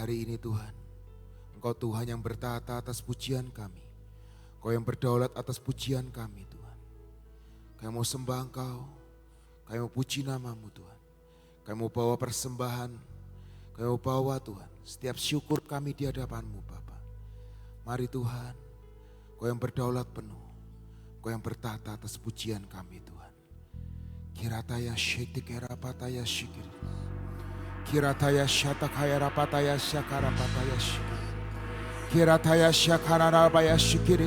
hari ini Tuhan, Engkau Tuhan yang bertata atas pujian kami. Engkau yang berdaulat atas pujian kami Tuhan. Kami mau sembah Engkau, kami mau puji nama-Mu Tuhan. Kami mau bawa persembahan, kami mau bawa Tuhan setiap syukur kami di hadapan-Mu Bapa. Mari Tuhan, Engkau yang berdaulat penuh, Engkau yang bertata atas pujian kami Tuhan. Kirataya shetikera pataya shikir. Kirataya shatakaya rapataya shakarapataya shikir. Kirataya shakararabaya shikir.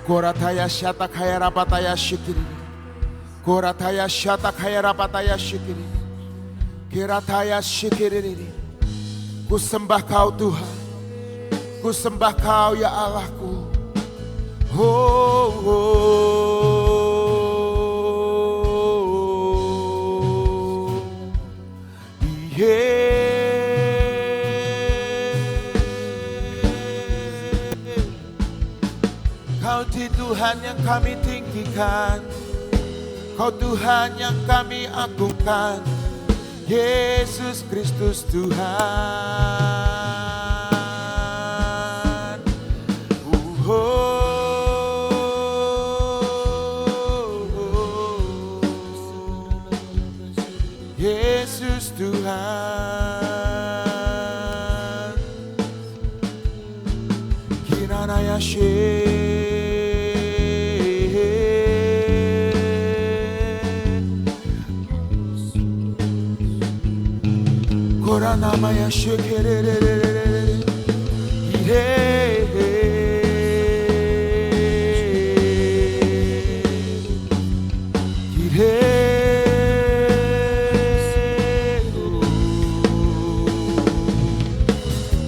Korataya shatakaya rapataya shikir. Korataya shatakaya rapataya shikir. Kirataya shikir. Ku sembah Kau Tuhan, ku sembah Kau ya Allahku. Oh, Kau di Tuhan yang kami tinggikan, Kau Tuhan yang kami agungkan, Yesus Kristus Tuhan. Yesus Tuhan. Kiranaya Koranamaya shekerere.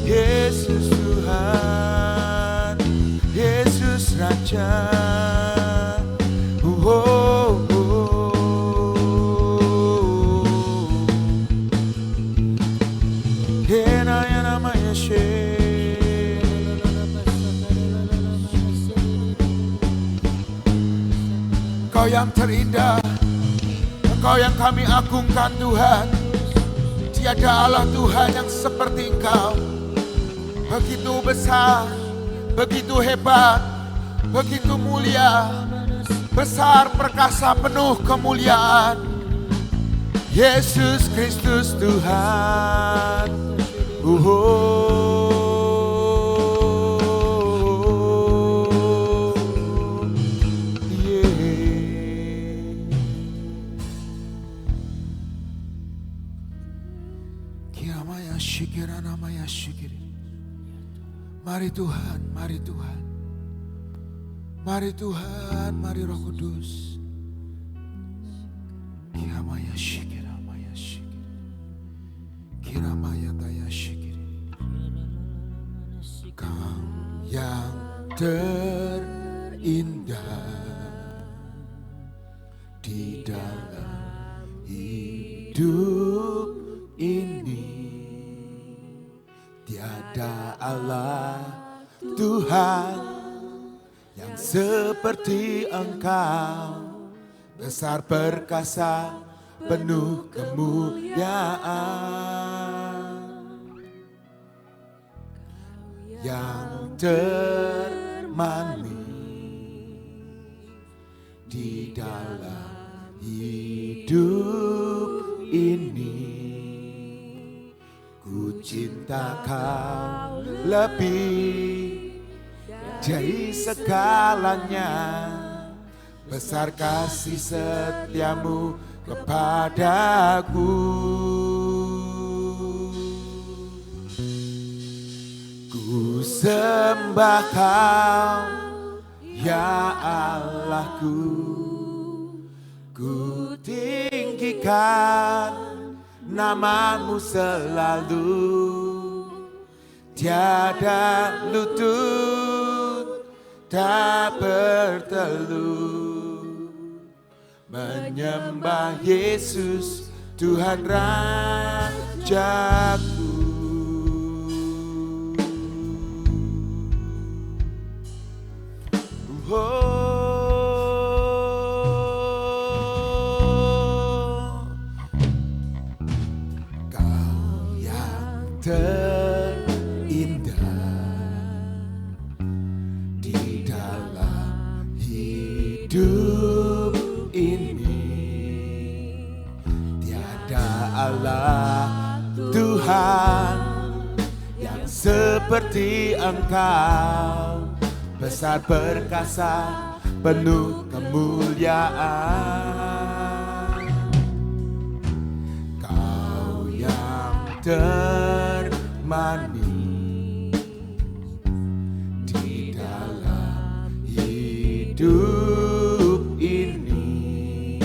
Yesus Tuhan, Yesus Raja. Engkau yang terindah, Engkau yang kami agungkan Tuhan. Tiada Allah Tuhan yang seperti Engkau. Begitu besar, begitu hebat, begitu mulia, besar perkasa penuh kemuliaan. Yesus Kristus Tuhan. Mari Tuhan, mari Tuhan. Mari Tuhan, mari Roh Kudus. Kiramaya shikira maya shikira. Kiramaya taya shikira. Kau yang terindah di dalam hidup ini. Tiada Allah Tuhan yang seperti Engkau, besar perkasa penuh kemuliaan, yang termanis di dalam hidup ini. Ku cinta Kau lebih dari segalanya, besar kasih setiamu kepadaku. Ku sembah Kau ya Allahku, ku tinggikan nama-Mu selalu. Tiada lutut tak bertelut menyembah Yesus Tuhan Rajaku. Kau yang Allah Tuhan yang seperti Engkau, besar perkasa penuh kemuliaan. Kau yang termanis di dalam hidup ini,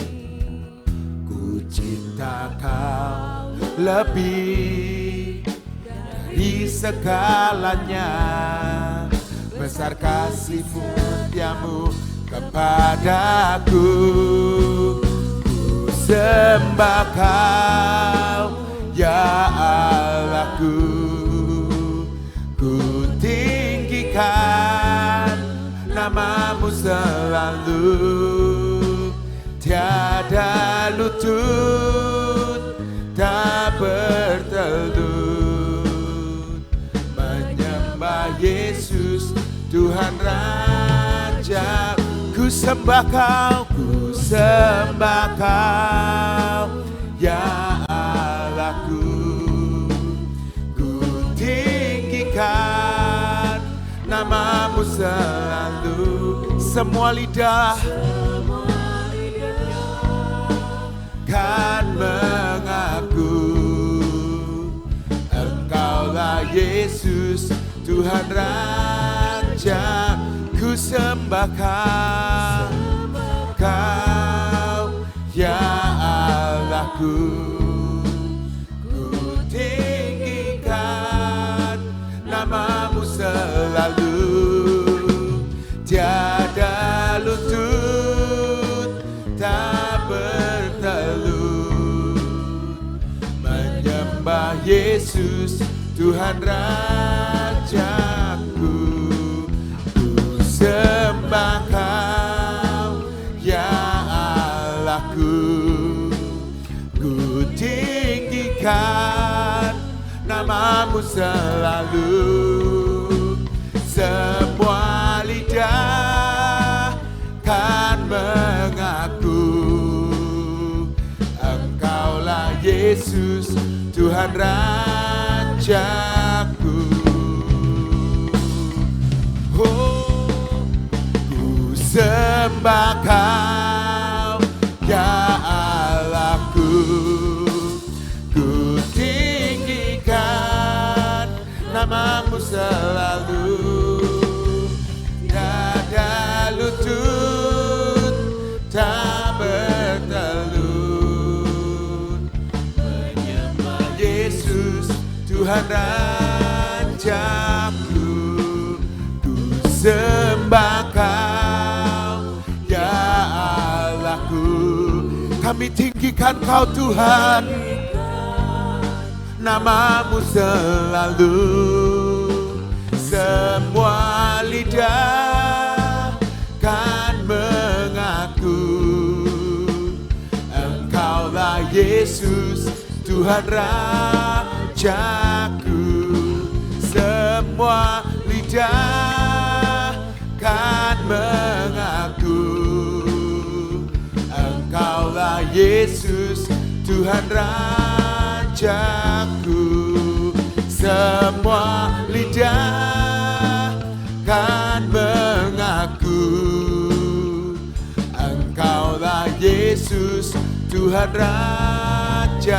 ku cinta Kau lebih dari segalanya. Besar kasih-Mu, setiamu kepadaku. Ku sembah Kau, ya Allahku. Ku tinggikan nama-Mu selalu. Tiada lutut tak bertelut menyembah Yesus Tuhan Raja. Ku sembah Kau, ku sembah Kau, ya Allahku. Ku tinggikan nama-Mu selalu. Semua lidah kan mengaku Engkaulah Yesus Tuhan Raja. Ku sembah Kau, ya Allahku. Ku tinggikan nama-Mu selalu. Tiada lutut tak bertelut menyembah Yesus Tuhan Rajaku. Ku sembah Kau, ya Allahku. Ku tinggikan nama-Mu selalu. Semua lidah kan mengaku Engkaulah Yesus Tuhan Rajaku. Oh, ku sembah Kau, ya Allahku. Ku tinggikan nama-Mu selalu. Tiada lutut tak bertelut menyembah Yesus Tuhan Rajaku. Ku sembah Kau, ya Allahku. Kami tinggikan Kau Tuhan, nama-Mu selalu. Semua lidah kan mengaku Engkaulah Yesus Tuhan Rajaku. Semua lidah kan mengaku Engkaulah Yesus Tuhan Rajaku. Semua lidah kan mengaku Engkaulah Yesus Tuhan Rajaku.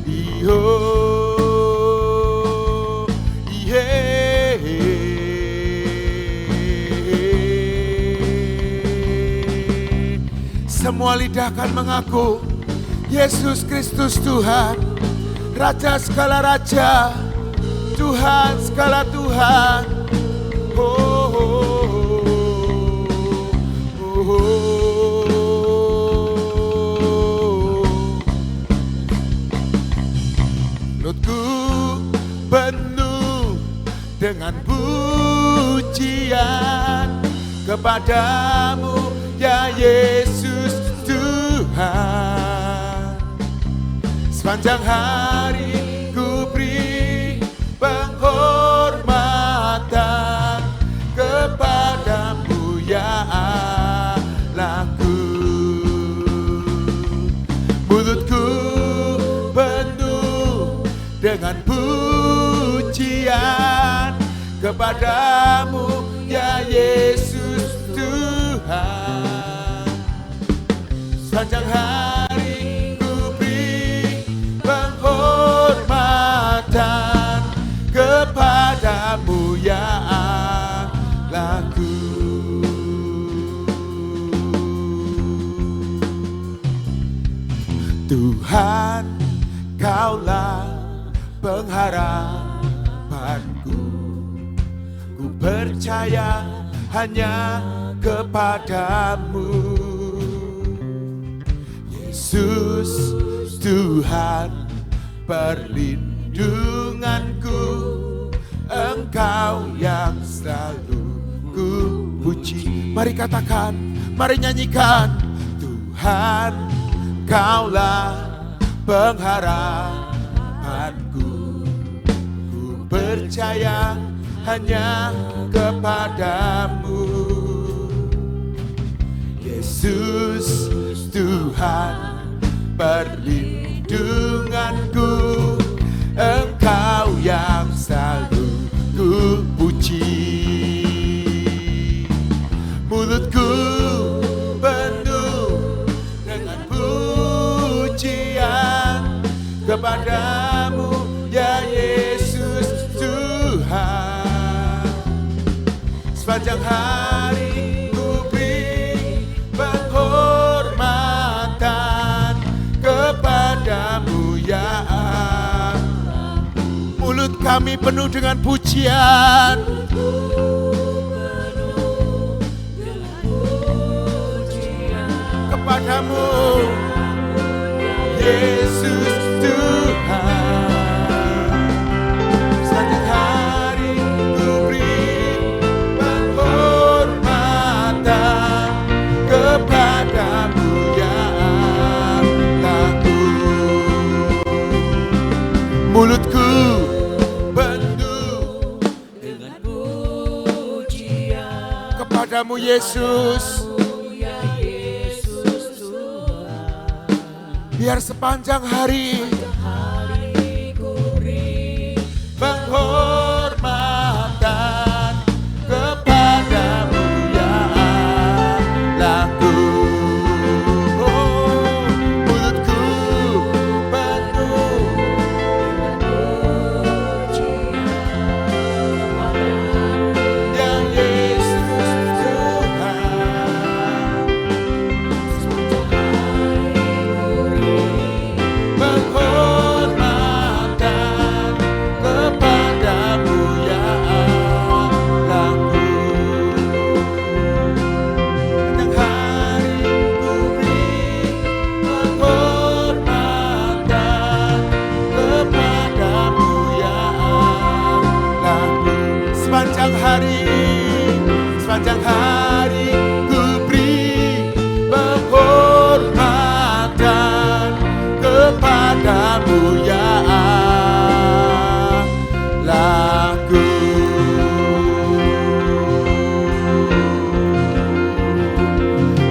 Iho, semua lidah kan mengaku Yesus Kristus Tuhan, Raja segala raja, Tuhan segala Tuhan. Oh, oh, oh, oh. Mulutku penuh dengan pujian kepadamu, ya Yesus Tuhan. Sepanjang hari ku beri penghormatan kepadamu, ya Allahku. kepadamu ya Yesus Tuhan. Sepanjang hari ku beri penghormatan kepadamu ya Allahku. Tuhan, Kaulah pengharapanku. Ku percaya hanya kepadamu. Yesus Tuhan perlindunganku, Engkau yang selalu ku puji. Mari katakan, mari nyanyikan. Tuhan, Kaulah pengharapanku. Ku percaya hanya kepadamu. Yesus Tuhan perlindunganku, Engkau yang selalu ku puji. Mulutku penuh dengan pujian kepadamu ya Yesus Tuhan. Sepanjang hari ku beri penghormatan kepadamu ya Allah. Mulut kami penuh dengan pujian, kepadamu Yesus Tuhan. Sepanjang hari ku beri penghormatan kepadamu ya Allahku. Mulutku penuh dengan pujian kepadamu Yesus. Biar sepanjang hari ku beri penghormatan kepadamu ya Allahku. Oh, mulutku penuh dengan pujian ya Yesus Tuhan. Penghormatan kepadamu ya Allahku. Sepanjang hari ku beri penghormatan kepadamu ya Allahku. Sepanjang hari ku beri penghormatan kepadamu ya Allahku.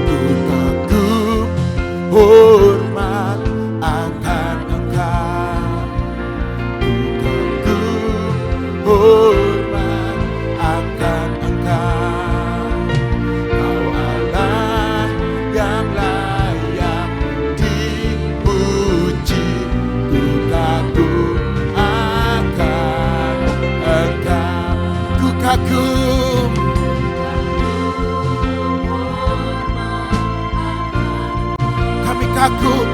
Ku kagum hormat akan Engkau. Ku kagum hormat akan Engkau. Kau Allah yang layak dipuji. Ku kagum akan Engkau. Ku kagum. Kami kagum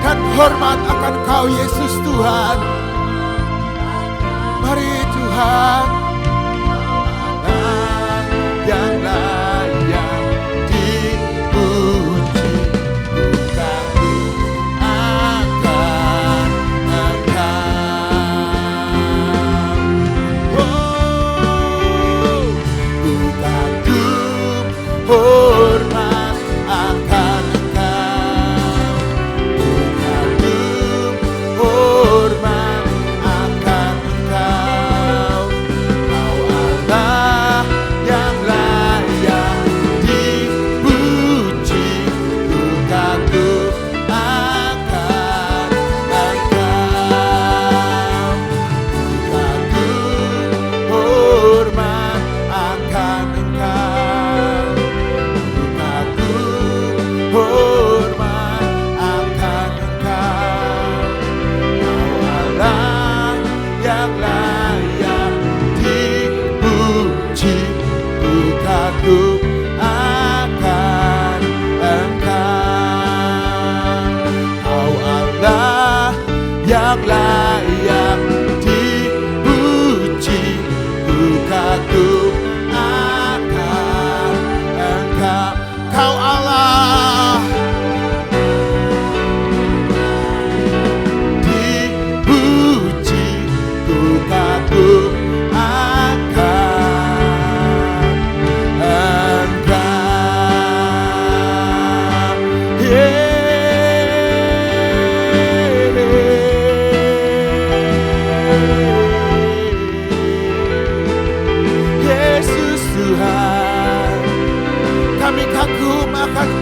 dan hormat akan Kau Yesus Tuhan. Mari Tuhan, Allah yang layak dipuji. Ku kagum akan Engkau. Oh, ku kagum hormat akan Engkau. Ku kagum hormat akan Engkau.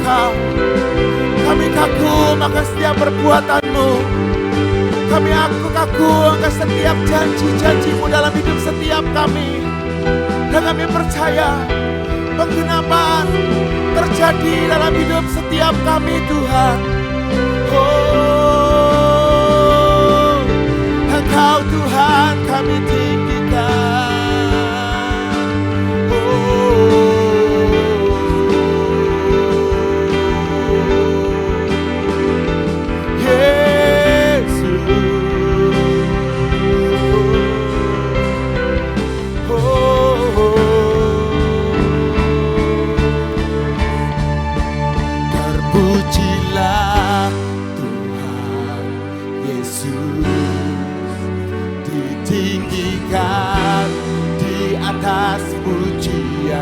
Engkau. Kami kagum akan setiap perbuatan-Mu. Kami kagum akan setiap janji-janji-Mu dalam hidup setiap kami. Dan kami percaya penggenapan terjadi dalam hidup setiap kami, Tuhan. Oh, Engkau Tuhan kami tinggikan. Terpujilah Tuhan Yesus, ditinggikan di atas pujian.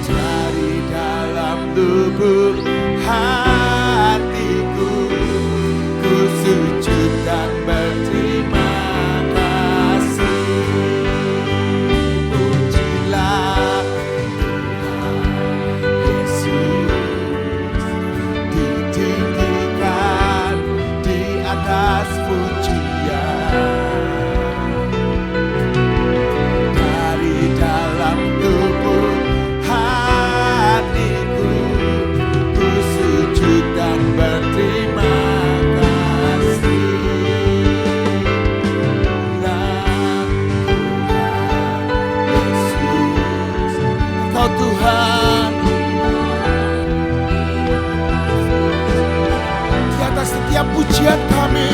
Dari dalam lubuk hatiku, ku sujud dan berterima kasih. Pujilah atas pujian. Dari dalam lubuk hatiku, ku sujud dan berterima kasih. Tuhan Yesus, Engkau Tuhan di atas setiap pujian kami.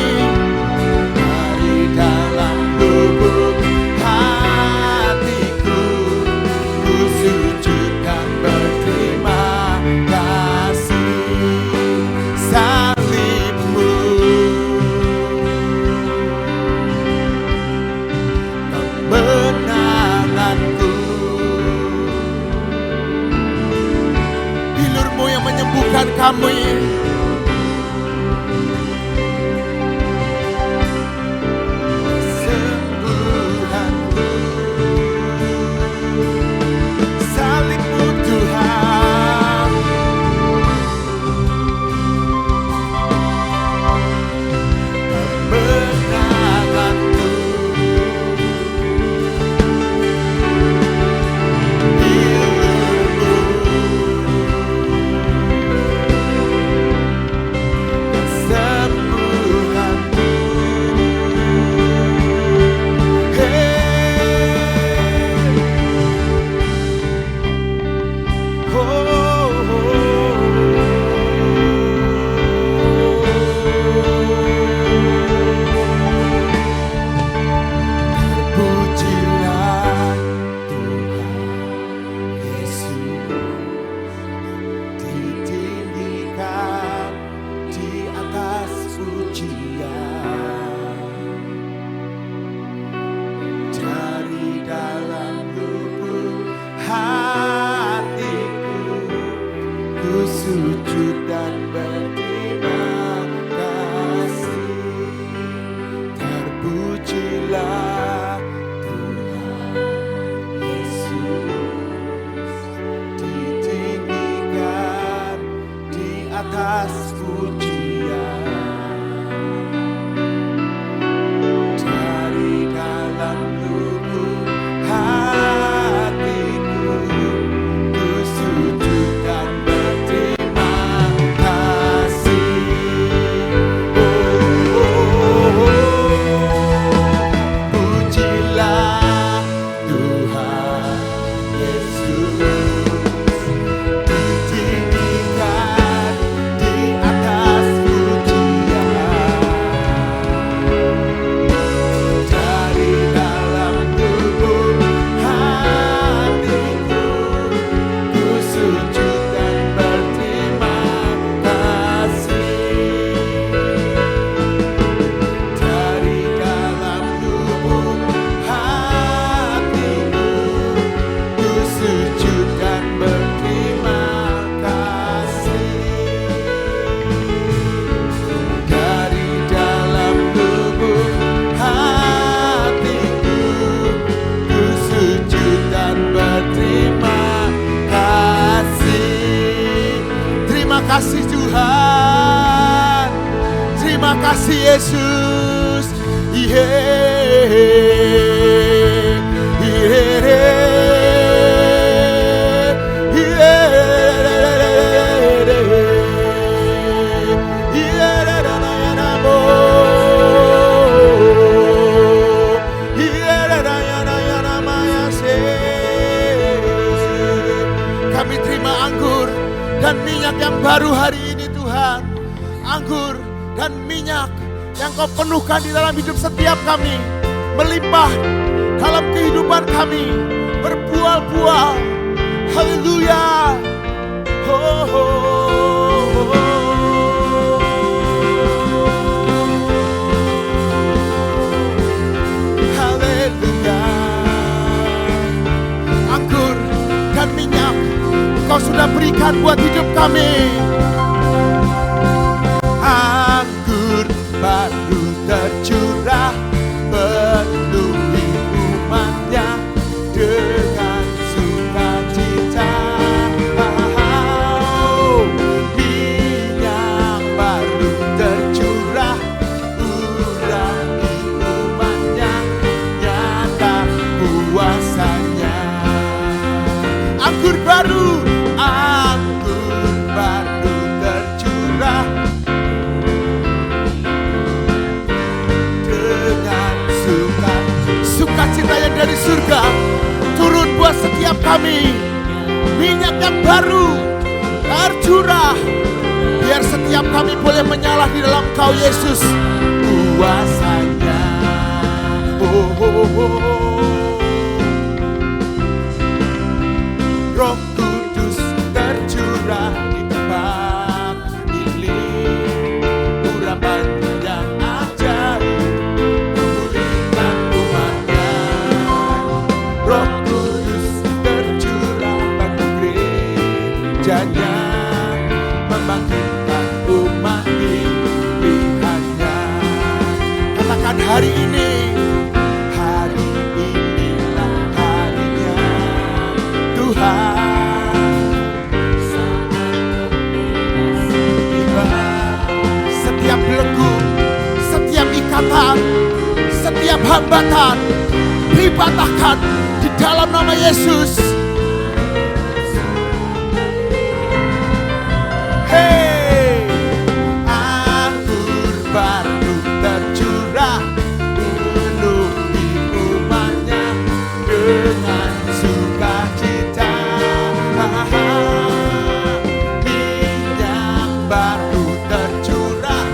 Dari dalam lubuk hatiku, ku sujud dan berterima kasih. Salib-Mu kemenanganku, bilur-Mu yang menyembuhkan kami. Kasih kasih Tuhan. Terima kasih Yesus. Kami terima anggur dan minyak yang baru hari ini Tuhan. Anggur dan minyak yang Kau penuhkan di dalam hidup setiap kami, melimpah dalam kehidupan kami, berbuah-buah. Haleluya. Oh, oh, oh. Haleluya. Anggur dan minyak Kau sudah berikan buat hidup kami. Anggur baru tercurah, penuhi umatnya dengan sukacita. Minyak baru tercurah, urapi umatnya, nyata kuasanya. Anggur baru tercurah dengan sukacita yang dari surga turun buat setiap kami. Minyak yang baru tercurah, biar setiap kami boleh menyala di dalam Kau Yesus kuasanya. Oh, oh, oh. Roh Kudus tercurah di tempat ini, urapannya yang ajaib memulihkan umatnya. Roh Kudus tercurah bagi gerejanya, membangkitkan umat pilihannya. Katakan hari ini, hari inilah harinya Tuhan. Setiap belenggu, setiap ikatan, setiap hambatan dipatahkan di dalam nama Yesus. Hey, anggur baru tercurah, penuhi umatnya dengan sukacita. Minyak baru tercurah,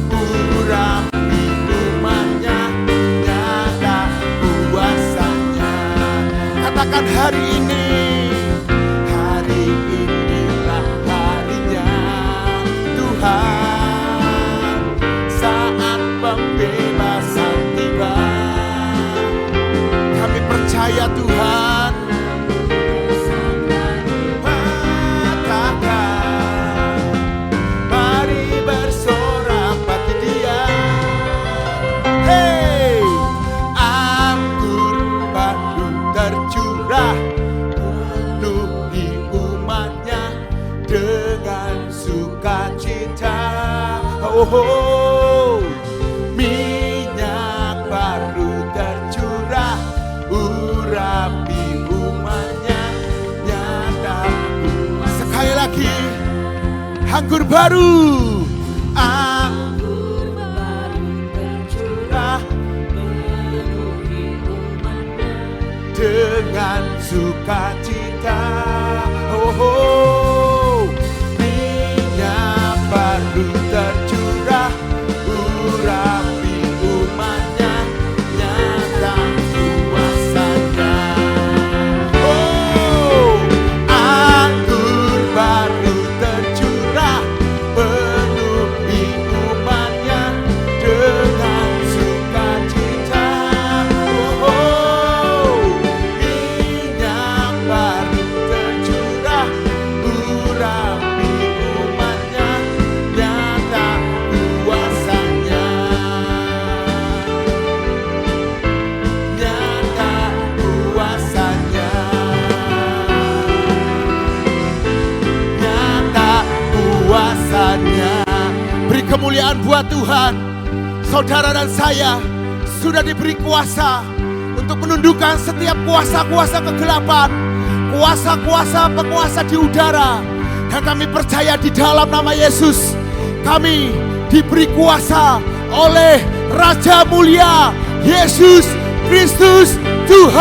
urapi umatnya, nyata kuasanya. Katakan hari ini, hari inilah harinya Tuhan. Saat pembebasan tiba, kami percaya Tuhan. Penuhi umatnya dengan sukacita. Oh, oh. Minyak baru tercurah, urapi umatnya, nyata. Sekali lagi, anggur baru, anggur baru tercurah, dengan sukacita. Oh, oh. Minyak baru tercurah, urapi umatnya, nyata kuasanya. Oh, anggur baru tercurah, penuhi umatnya dengan sukacita. Oh, minyak baru tercurah. kepercayaan buat Tuhan. Saudara dan saya sudah diberi kuasa untuk menundukkan setiap kuasa-kuasa kegelapan, kuasa-kuasa penguasa di udara. Dan kami percaya di dalam nama Yesus, kami diberi kuasa oleh Raja Mulia Yesus Kristus Tuhan.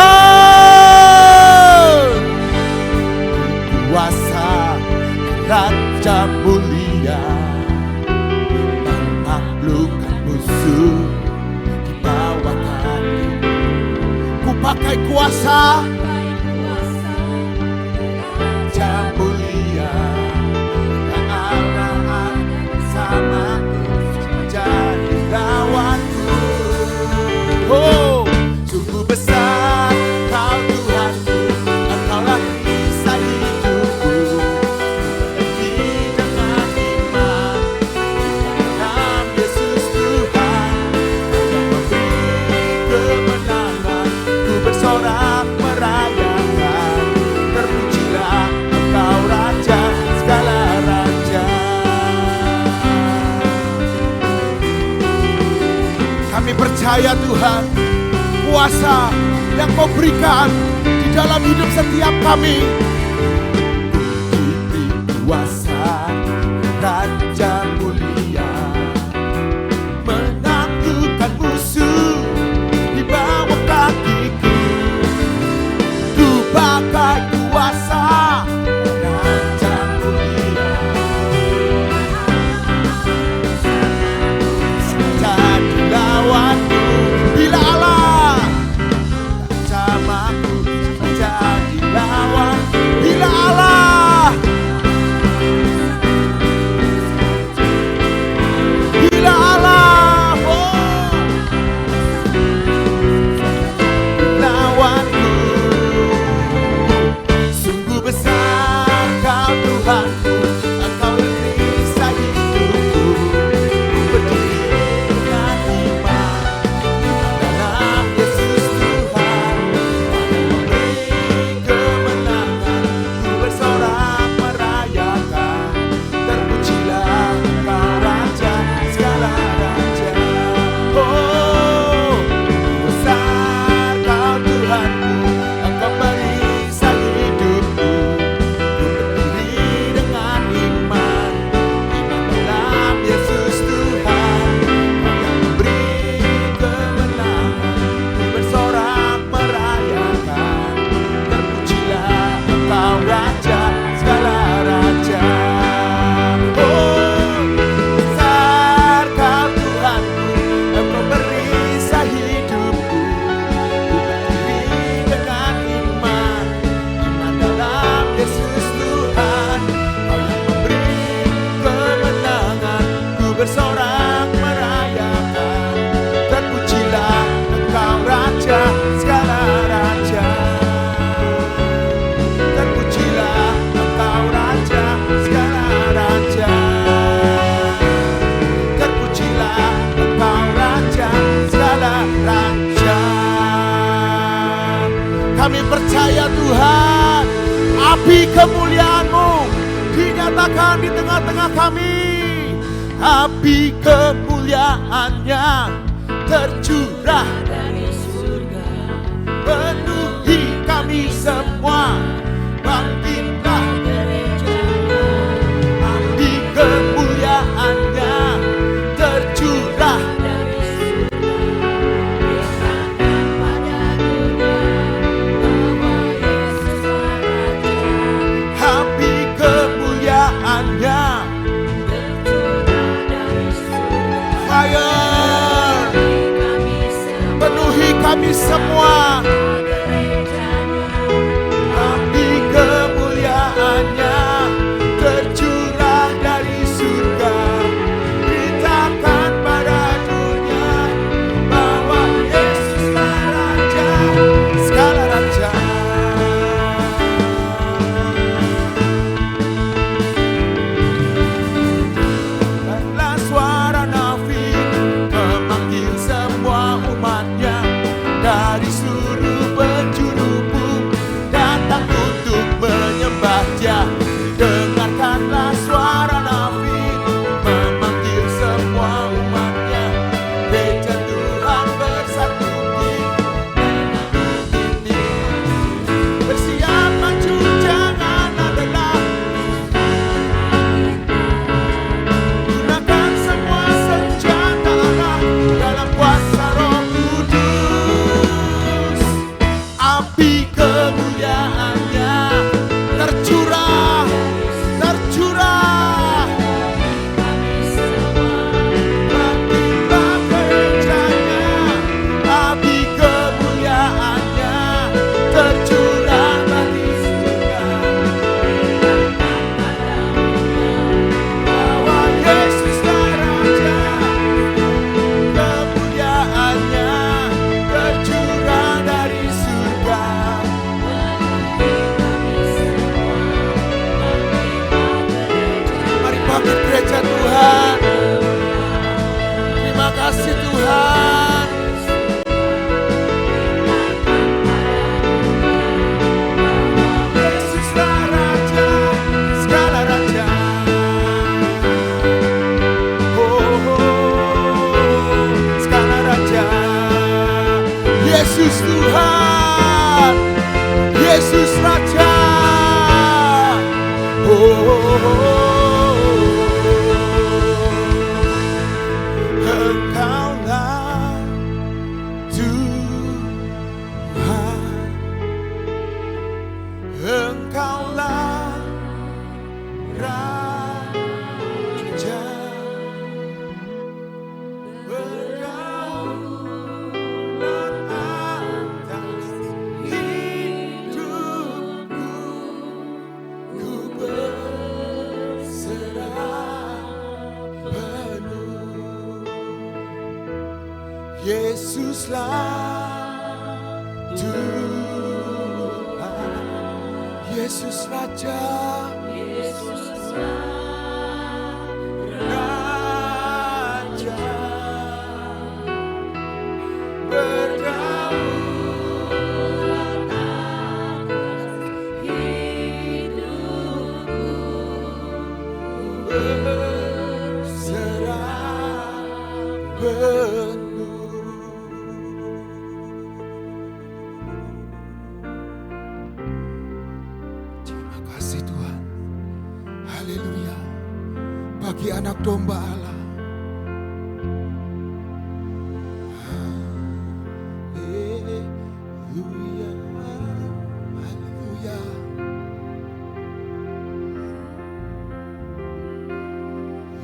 Kuasa Raja Mulia menaklukkan musuh di bawah kaki. Ku pakai kuasa Raja Mulia, yang Allah bersamaku menjadi lawanku. Oh, sungguh besar Kau Tuhanku, Engkaulah kisah hidupku. Pergi dengan iman dalam Yesus Tuhan, yang memberi kemenangan. Ku bersorak merayakan, terpujilah Engkau Raja segala raja. Kami percaya Tuhan, kuasa yang Kau berikan di dalam hidup setiap kami. Diberi kuasa Raja Mulia, menaklukkan musuh di bawah kakiku. Ku pakai kuasa Raja Mulia, jadi lawanku. Bila Allah bersamaku, jadi lawan. Bila Allah, bila Allah, oh, lawanku. Sungguh besar Kau Tuhanku, Engkau kisah hidupku. Berdiri dengan iman dalam Yesus Tuhan, memberi kemenangan. Ku bersorak merayakan, terpujilah Engkau Raja segala raja. Oh, besar Kau Tuhanku, Engkau merisai hidupku. Ku berdiri dengan iman dalam Yesus Tuhan, Kau yang memberi kemenangan. Ku bersorak merayakan, terpujilah Engkau Raja segala raja. Oh, besar Kau Tuhanku, Engkau merisai hidupku. Ku berdiri dengan iman dalam Yesus Tuhan, Kau yang memberi kemenangan. Ku bersorak merayakan, terpujilah Engkau Raja segala raja. Terpujilah Engkau Raja segala raja. Terpujilah Engkau Raja segala raja. Kami percaya Tuhan, api kemuliaan-Mu dinyatakan di tengah-tengah kami. Api kemuliaan-Nya tercurah dari surga, penuhi kami semua. Bangkitlah gereja-Nya, api kemuliaan-Nya tercurah dari surga, beritakan pada dunia bahwa Yesuslah Raja. Api kemuliaan-Nya tercurah dari surga, fire, penuhi kami semua. Api kemuliaan-Nya Engkaulah Tuhan, Engkaulah Raja, berdaulat atas hidupku, ku berserah penuh. Yesuslah Tuhan, Yesus Raja, Raja, berdaulat atas hidupku, berserah penuh. Terima kasih Tuhan. Haleluya. Bagi anak domba Allah. Haleluya. Haleluya.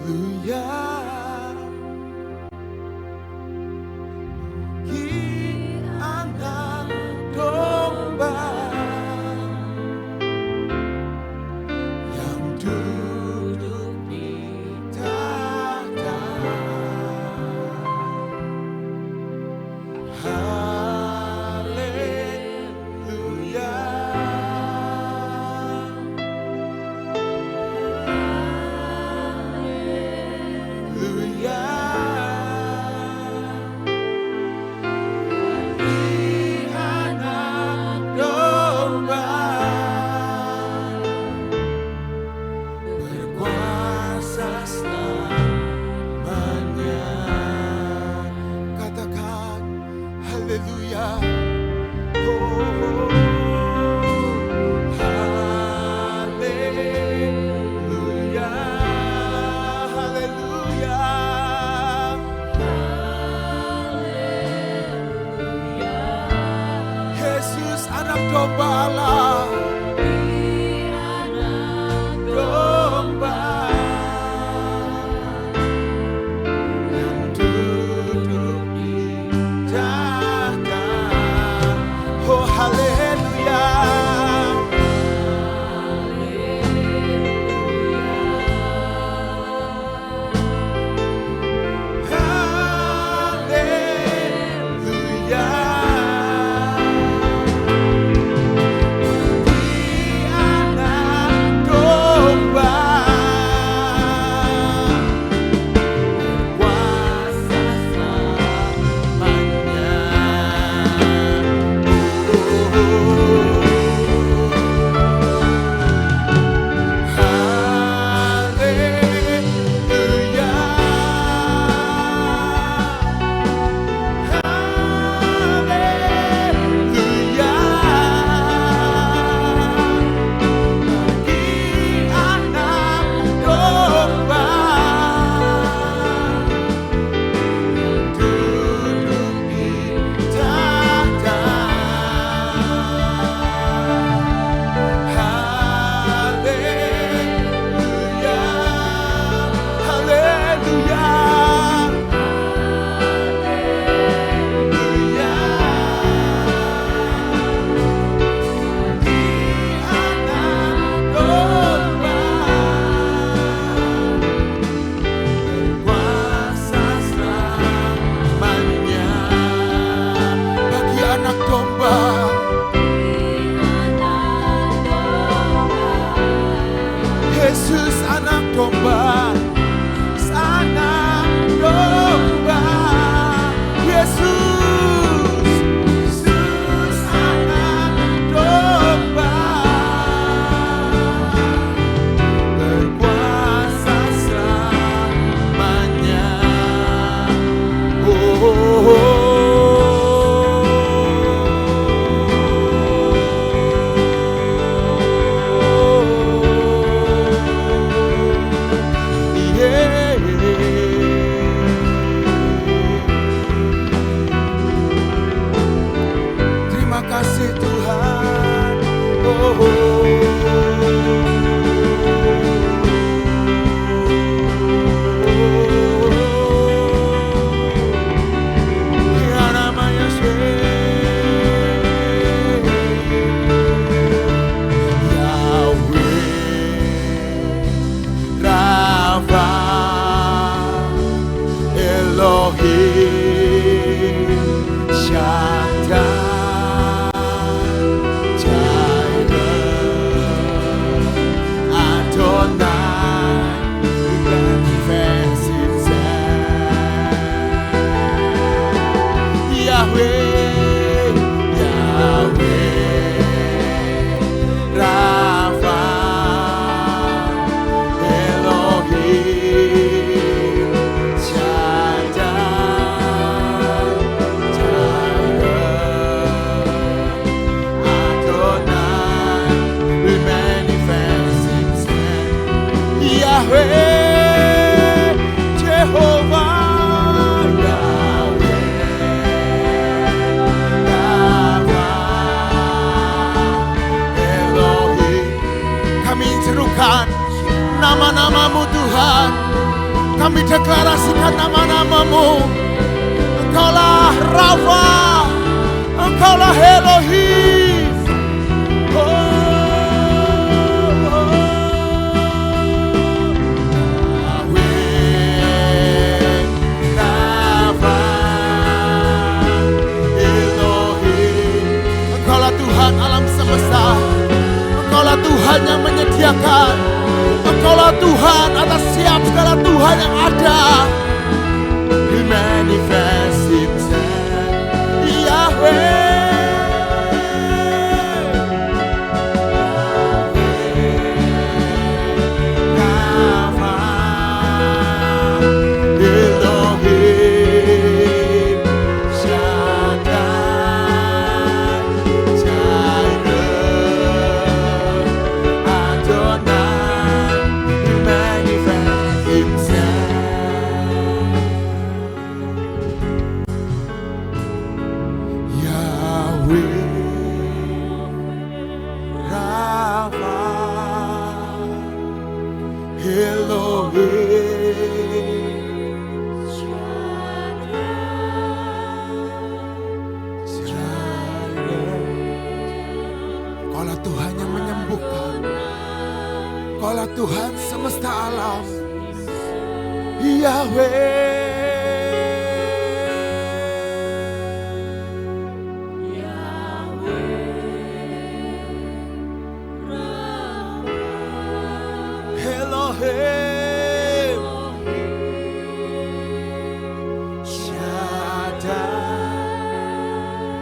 Haleluya. Bagi anak domba yang duduk di tahta. Haleluya. Haleluya. Bagi anak domba berkuasa selamanya. Katakan haleluya. Oh, haleluya. Haleluya. Yesus anak domba Allah. Domba yang duduk di tahta. Oh haleluya. Haleluya. Bagi anak domba berkuasa selamanya. Haleluya. Haleluya. Bagi anak domba yang duduk di tahta. Haleluya. Haleluya. Haleluya. Bagi anak domba berkuasa selamanya. Bagi anak domba. Yesus anak domba. Anak domba. Yesus. Yesus anak domba. Berkuasa selamanya. Oh. Yahweh, Jehovah, Yahweh, Rafa, Elohim. Kami serukan nama-namamu Tuhan. Kami deklarasikan nama-namamu. Engkaulah Rafa, Engkaulah Elohim. Tuhan alam semesta, Engkaulah Tuhan yang menyediakan, Engkaulah Tuhan atas siap segala Tuhan yang ada. He manifest himself, Yahweh. Tuhan semesta alam, Yahweh. Elohim, Shaddai.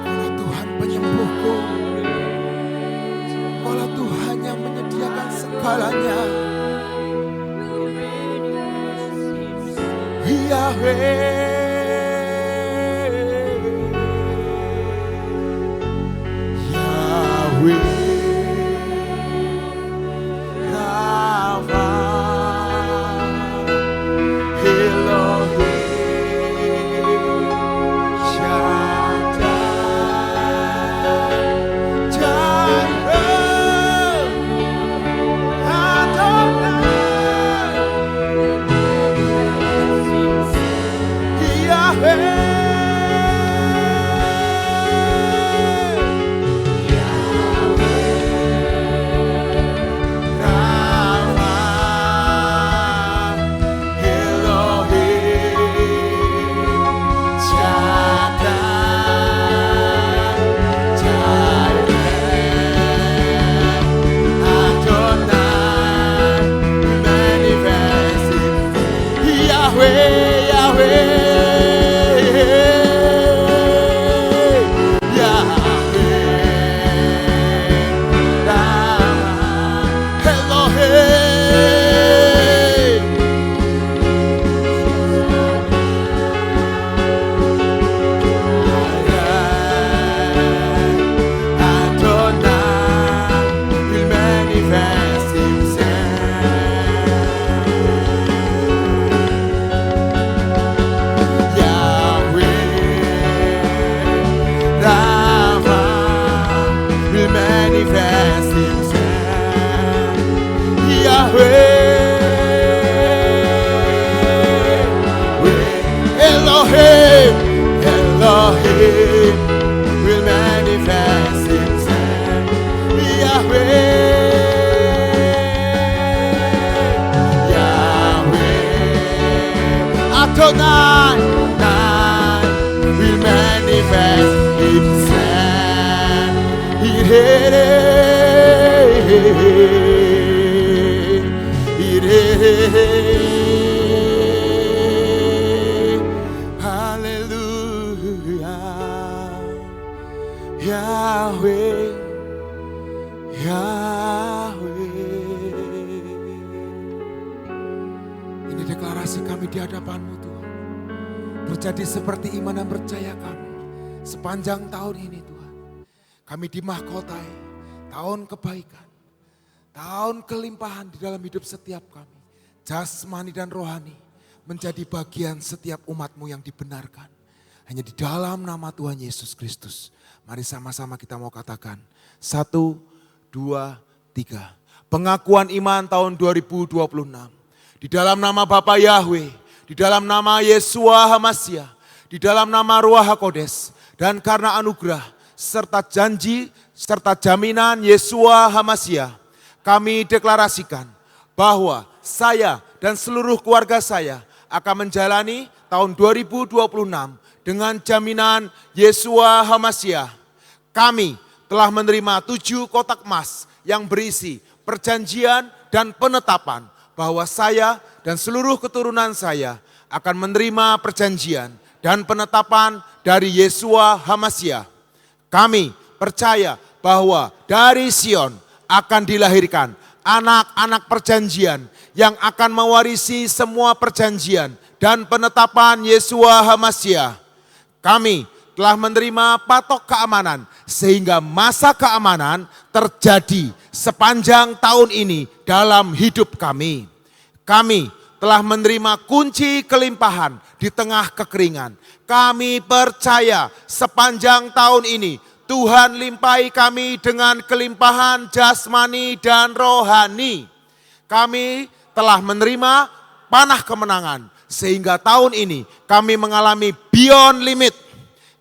Kaulah Tuhan penyembuhku, Kaulah Tuhan yang menyediakan segalanya. Yahweh, Yahweh, Rafa, Elohim, Shaddai, Jireh, Adonai. Elohim will manifest himself. Yahweh, Yahweh, Adonai will manifest himself. Yahweh, Yahweh. Ini deklarasi kami di hadapan-Mu Tuhan. Terjadi seperti iman dan percaya kami sepanjang tahun ini Tuhan. Kami dimahkotai tahun kebaikan, tahun kelimpahan di dalam hidup setiap kami. jasmani dan rohani menjadi bagian setiap umat-Mu yang dibenarkan. Hanya di dalam nama Tuhan Yesus Kristus. Mari sama-sama kita mau katakan. 1, 2, 3. Pengakuan iman tahun 2026. Di dalam nama Bapa Yahweh, di dalam nama Yesua Hamasyah, di dalam nama Ruach HaKodes, dan karena anugerah serta janji serta jaminan Yesua Hamasyah, kami deklarasikan bahwa saya dan seluruh keluarga saya akan menjalani tahun 2026 dengan jaminan Yesua Hamasyah. Kami telah menerima 7 kotak emas yang berisi perjanjian dan penetapan bahwa saya dan seluruh keturunan saya akan menerima perjanjian dan penetapan dari Yesua Hamasyah. Kami percaya bahwa dari Sion akan dilahirkan anak-anak perjanjian yang akan mewarisi semua perjanjian dan penetapan Yesua Hamasyah. Kami telah menerima patok keamanan sehingga masa keamanan terjadi sepanjang tahun ini dalam hidup kami. Kami telah menerima kunci kelimpahan di tengah kekeringan. Kami percaya sepanjang tahun ini Tuhan limpahi kami dengan kelimpahan jasmani dan rohani. Kami telah menerima panah kemenangan sehingga tahun ini kami mengalami beyond limit.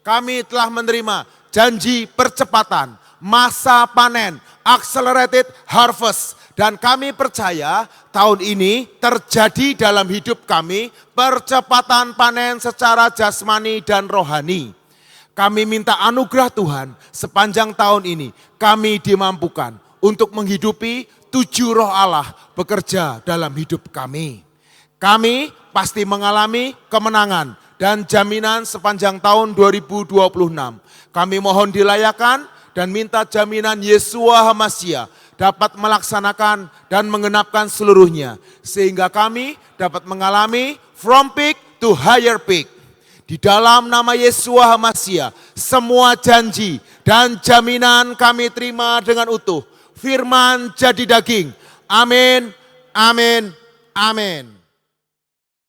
Kami telah menerima janji percepatan, masa panen, accelerated harvest. Dan kami percaya tahun ini terjadi dalam hidup kami percepatan panen secara jasmani dan rohani. Kami minta anugerah Tuhan sepanjang tahun ini kami dimampukan untuk menghidupi 7 roh Allah bekerja dalam hidup kami. Kami pasti mengalami kemenangan dan jaminan sepanjang tahun 2026. Kami mohon dilayakan dan minta jaminan Yesua Hamasyah dapat melaksanakan dan mengenapkan seluruhnya. Sehingga kami dapat mengalami from peak to higher peak. Di dalam nama Yesua Hamasyah, semua janji dan jaminan kami terima dengan utuh. Firman jadi daging. Amin, amin, amin.